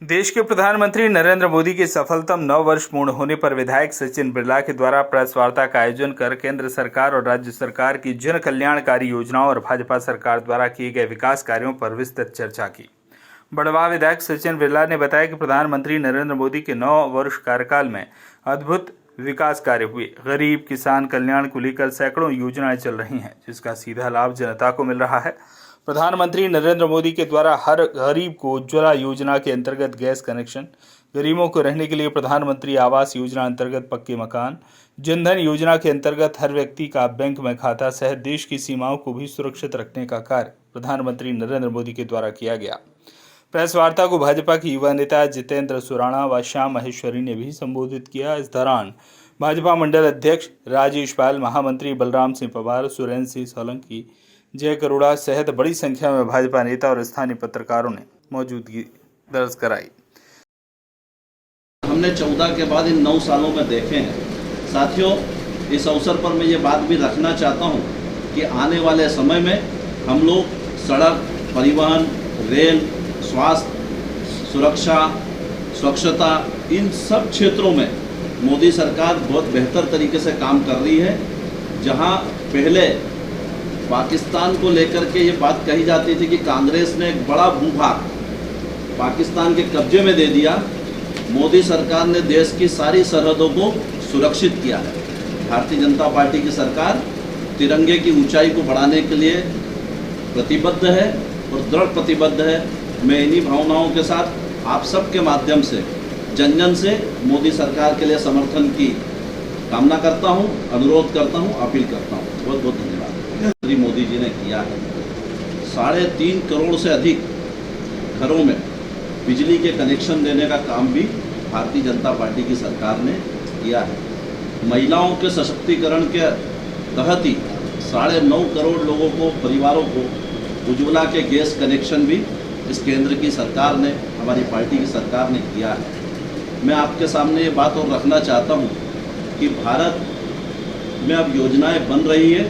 देश के प्रधानमंत्री नरेंद्र मोदी के सफलतम 9 वर्ष पूर्ण होने पर विधायक सचिन बिरला के द्वारा प्रेस वार्ता का आयोजन कर केंद्र सरकार और राज्य सरकार की जन कल्याणकारी योजनाओं और भाजपा सरकार द्वारा किए गए विकास कार्यों पर विस्तृत चर्चा की। बड़वाह विधायक सचिन बिरला ने बताया कि प्रधानमंत्री नरेंद्र मोदी के 9 वर्ष कार्यकाल में अद्भुत विकास कार्य हुए। गरीब किसान कल्याण को लेकर सैकड़ों योजनाएं चल रही हैं, जिसका सीधा लाभ जनता को मिल रहा है। प्रधानमंत्री नरेंद्र मोदी के द्वारा हर गरीब को उज्ज्वला योजना के अंतर्गत गैस कनेक्शन, गरीबों को रहने के लिए प्रधानमंत्री आवास योजना अंतर्गत पक्के मकान, जनधन योजना के अंतर्गत हर व्यक्ति का बैंक में खाता सहित देश की सीमाओं को भी सुरक्षित रखने का कार्य प्रधानमंत्री नरेंद्र मोदी के द्वारा किया गया। प्रेस वार्ता को भाजपा की युवा नेता जितेंद्र सुराणा व श्याम महेश्वरी ने भी संबोधित किया। इस दौरान भाजपा मंडल अध्यक्ष राजेश पाल, महामंत्री बलराम सिंह पवार, सुरेंद्र सिंह सोलंकी, जय करोड़ा सहित बड़ी संख्या में भाजपा नेता और स्थानीय पत्रकारों ने मौजूदगी दर्ज कराई। हमने 14 के बाद इन 9 सालों में देखे हैं। साथियों, इस अवसर पर मैं ये बात भी रखना चाहता हूँ कि आने वाले समय में हम लोग सड़क, परिवहन, रेल, स्वास्थ्य, सुरक्षा, स्वच्छता, इन सब क्षेत्रों में मोदी सरकार बहुत बेहतर तरीके से काम कर रही है। जहाँ पहले पाकिस्तान को लेकर के ये बात कही जाती थी कि कांग्रेस ने एक बड़ा भूभाग पाकिस्तान के कब्जे में दे दिया, मोदी सरकार ने देश की सारी सरहदों को सुरक्षित किया है। भारतीय जनता पार्टी की सरकार तिरंगे की ऊंचाई को बढ़ाने के लिए प्रतिबद्ध है और दृढ़ प्रतिबद्ध है। मैं इन्हीं भावनाओं के साथ आप सबके माध्यम से जन जन से मोदी सरकार के लिए समर्थन की कामना करता हूं, अनुरोध करता हूं, अपील करता हूं। बहुत बहुत धन्यवाद। श्री मोदी जी ने किया है 3.5 करोड़ से अधिक घरों में बिजली के कनेक्शन देने का काम भी भारतीय जनता पार्टी की सरकार ने किया है। महिलाओं के सशक्तिकरण के तहत ही 9.5 करोड़ लोगों को, परिवारों को उज्ज्वला के गैस कनेक्शन भी इस केंद्र की सरकार ने, हमारी पार्टी की सरकार ने किया है। मैं आपके सामने ये बात और रखना चाहता हूँ कि भारत में अब योजनाएं बन रही है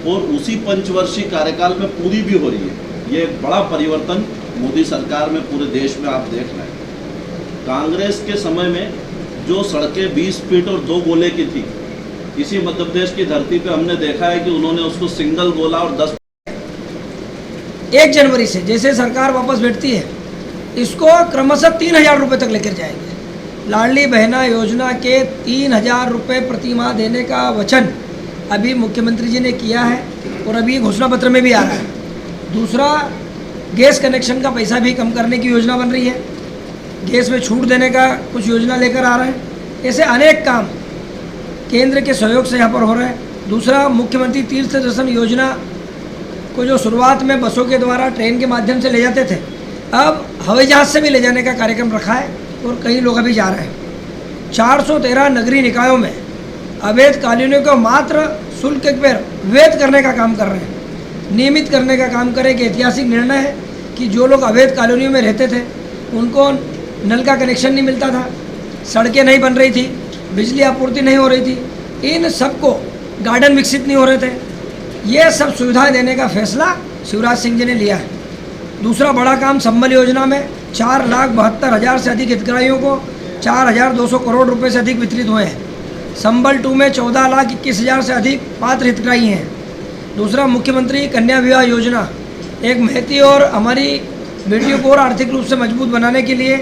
और उसी पंचवर्षीय कार्यकाल में पूरी भी हो रही है। ये एक बड़ा परिवर्तन मोदी सरकार में पूरे देश में आप देख रहे हैं। कांग्रेस के समय में जो सड़कें 20 फीट और 2 गोले की थी, इसी मध्य प्रदेश की धरती पे हमने देखा है कि उन्होंने उसको सिंगल गोला और 10 1 जनवरी से जैसे सरकार वापस बैठती है, इसको क्रमशः 3,000 रुपये तक लेकर जाएंगे। लाडली बहना योजना के 3,000 रुपये प्रति माह देने का वचन अभी मुख्यमंत्री जी ने किया है और अभी घोषणा पत्र में भी आ रहा है। दूसरा, गैस कनेक्शन का पैसा भी कम करने की योजना बन रही है। गैस में छूट देने का कुछ योजना लेकर आ रहे हैं। ऐसे अनेक काम केंद्र के सहयोग से यहाँ पर हो रहे हैं। दूसरा, मुख्यमंत्री तीर्थ दर्शन योजना को जो शुरुआत में बसों के द्वारा ट्रेन के माध्यम से ले जाते थे, अब हवाई जहाज़ से भी ले जाने का कार्यक्रम रखा है और कई लोग अभी जा रहे हैं। 413 नगरीय निकायों में अवैध कॉलोनियों को मात्र शुल्क पर वैध करने का काम कर रहे हैं, नियमित करने का काम करें। कि ऐतिहासिक निर्णय है कि जो लोग अवैध कॉलोनियों में रहते थे उनको नल का कनेक्शन नहीं मिलता था, सड़कें नहीं बन रही थी, बिजली आपूर्ति नहीं हो रही थी, इन सबको गार्डन विकसित नहीं हो रहे थे। ये सब सुविधाएं देने का फैसला शिवराज सिंह जी ने लिया है। दूसरा बड़ा काम, संबल योजना में 4,72,000 से अधिक हितग्राहियों को 4,200 करोड़ रुपए से अधिक वितरित हुए हैं। संबल 2 में 14,21,000 से अधिक पात्र हितग्राही हैं। दूसरा, मुख्यमंत्री कन्या विवाह योजना, एक महती और हमारी बेटियों को और आर्थिक रूप से मजबूत बनाने के लिए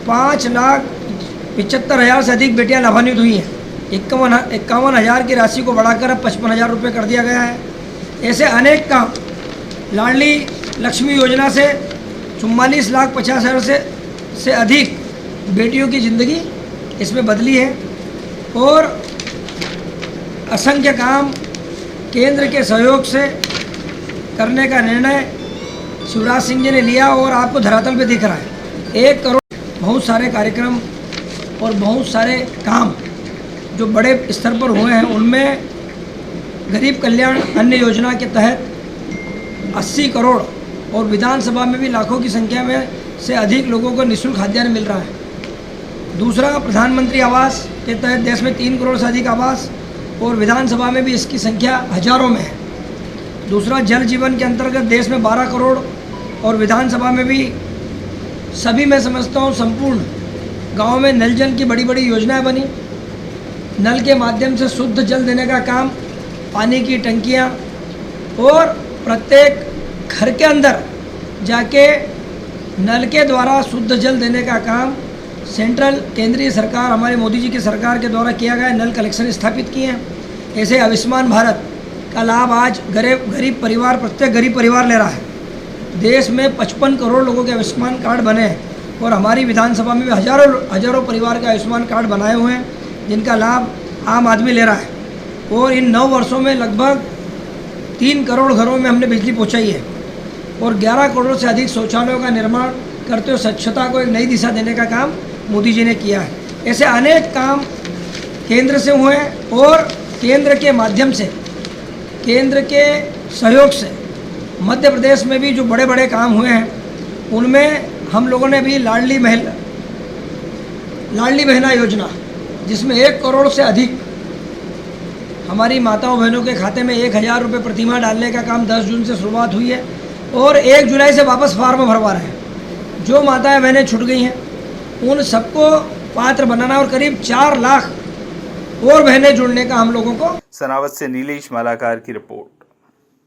5,75,000 से अधिक बेटियां लाभान्वित हुई हैं। 51,000 की राशि को बढ़ाकर अब 55,000 रुपये कर दिया गया है। ऐसे अनेक काम। लाडली लक्ष्मी योजना से 44,50,000 से अधिक बेटियों की ज़िंदगी इसमें बदली है और असंख्य काम केंद्र के सहयोग से करने का निर्णय शिवराज सिंह जी ने लिया और आपको धरातल पे दिख रहा है। 1 करोड़, बहुत सारे कार्यक्रम और बहुत सारे काम जो बड़े स्तर पर हुए हैं, उनमें गरीब कल्याण अन्न योजना के तहत 80 करोड़ और विधानसभा में भी लाखों की संख्या में से अधिक लोगों को निःशुल्क खाद्यान्न मिल रहा है। दूसरा, प्रधानमंत्री आवास के तहत देश में 3 करोड़ से अधिक आवास और विधानसभा में भी इसकी संख्या हजारों में है। दूसरा, जल जीवन के अंतर्गत देश में 12 करोड़ और विधानसभा में भी सभी मैं समझता हूँ संपूर्ण गांव में नल जल की बड़ी बड़ी योजनाएं बनी। नल के माध्यम से शुद्ध जल देने का काम, पानी की टंकियाँ, और प्रत्येक घर के अंदर जाके नल के द्वारा शुद्ध जल देने का काम सेंट्रल केंद्रीय सरकार, हमारे मोदी जी की सरकार के द्वारा किया गया। नल कलेक्शन स्थापित किए हैं। ऐसे आयुष्मान भारत का लाभ आज गरीब परिवार, प्रत्येक गरीब परिवार ले रहा है। देश में 55 करोड़ लोगों के आयुष्मान कार्ड बने हैं और हमारी विधानसभा में भी हजारों परिवार के आयुष्मान कार्ड बनाए हुए हैं, जिनका लाभ आम आदमी ले रहा है। और इन 9 वर्षों में लगभग 3 करोड़ घरों में हमने बिजली पहुंचाई है और 11 करोड़ से अधिक शौचालयों का निर्माण करते हुए स्वच्छता को एक नई दिशा देने का काम मोदी जी ने किया है। ऐसे अनेक काम केंद्र से हुए हैं और केंद्र के माध्यम से, केंद्र के सहयोग से मध्य प्रदेश में भी जो बड़े बड़े काम हुए हैं, उनमें हम लोगों ने भी लाडली बहना योजना, जिसमें 1 करोड़ से अधिक हमारी माताओं बहनों के खाते में 1000 रुपये प्रतिमाह डालने का काम 10 जून से शुरुआत हुई है और 1 जुलाई से वापस फार्म भरवा रहे हैं। जो माताएं बहनें छूट गई हैं उन सबको पात्र बनाना और करीब 4 लाख और बहनें जुड़ने का हम लोगों को। सनावत से नीलेश मालाकार की रिपोर्ट।